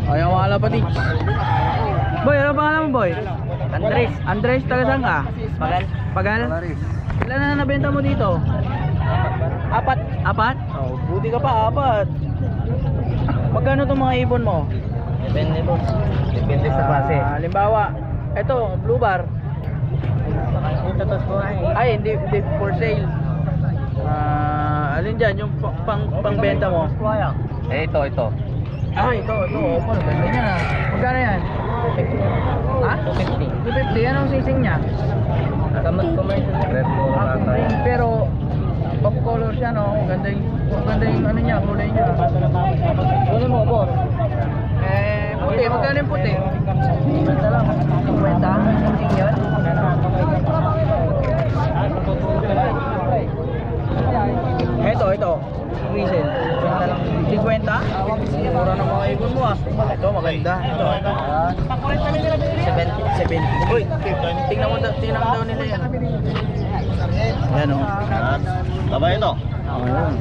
Ayaw mga lapati. Boy, ano pangalan mo, boy? Andres. Andres, taga saan ka? Pagal. Pagal? Ilan na nabenta mo dito? Apat. Apat? Oh, buti ka pa, apat. Magkano itong mga ibon mo? Depende po. Depende sa klase. Halimbawa, ito, blue bar. Itatos ko nga eh. Ay, hindi for sale. Alin dyan, yung pangbenta mo? Eh, ito. Ah, ito. Opo, ganda niya na. Magkano yan? Ha? 250. 250. Anong sising niya? Kamat commercial. Red color ata yan. Pero, off color siya, no? Ganda yung ano niya, kulay niya. Ano mo, boss? Puti. Magkano yung puti? Basta lang. 50? Sising yun? Ito. Whistle. 50? Mura ng mga ibon mo ah. Ito maganda. Ito. 70. Uy, tingnan mo daw nila yan. Yan o. Baba ito. Ayun.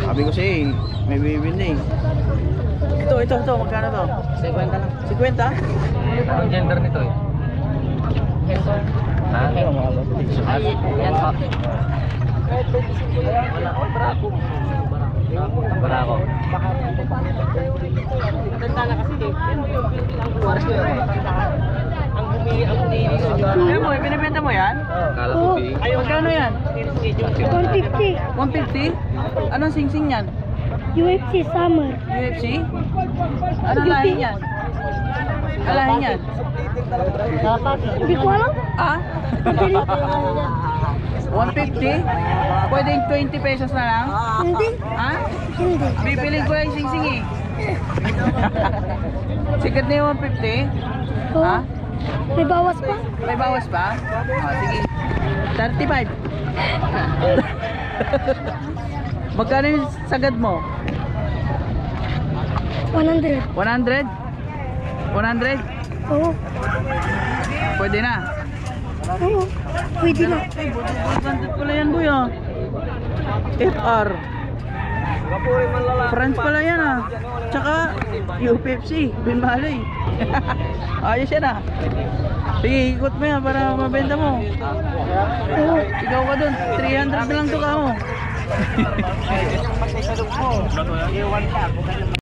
Sabi ko siya eh, may bibili eh. Ito. Magkano to? 50 lang. 50? Anong gender nito eh? Ha? Yan po. Barako. Maganda na kasi ang bumili ko. Ayan mo, binibenta mo yan? Kala ko Magkano yan? 150. 150? Anong sing-sing yan? UFC Summer. UFC? Anong lahi yan? Anong lahi yan? Hindi ko alam. Ah? 150? Pwedeng 20 pesos na lang? Hindi. Ha? Hindi. Bibili ko lang yung sing-sing eh. Sikat na yung 150? Oh, Ha? may bawas pa? May bawas pa? Sige. 35. Magkano yung sagad mo? 100. 100? 100? Oo. Pwede na. Oo. Pwede na. Ay, 100 pala yan, boy ah. FR. France pala yan ah. Tsaka UFC, Binmalay. Ayos yan ah. Sige, ikot mo yan para mabenta mo. Oo. Ikaw ka dun, 300 na lang to ka mo.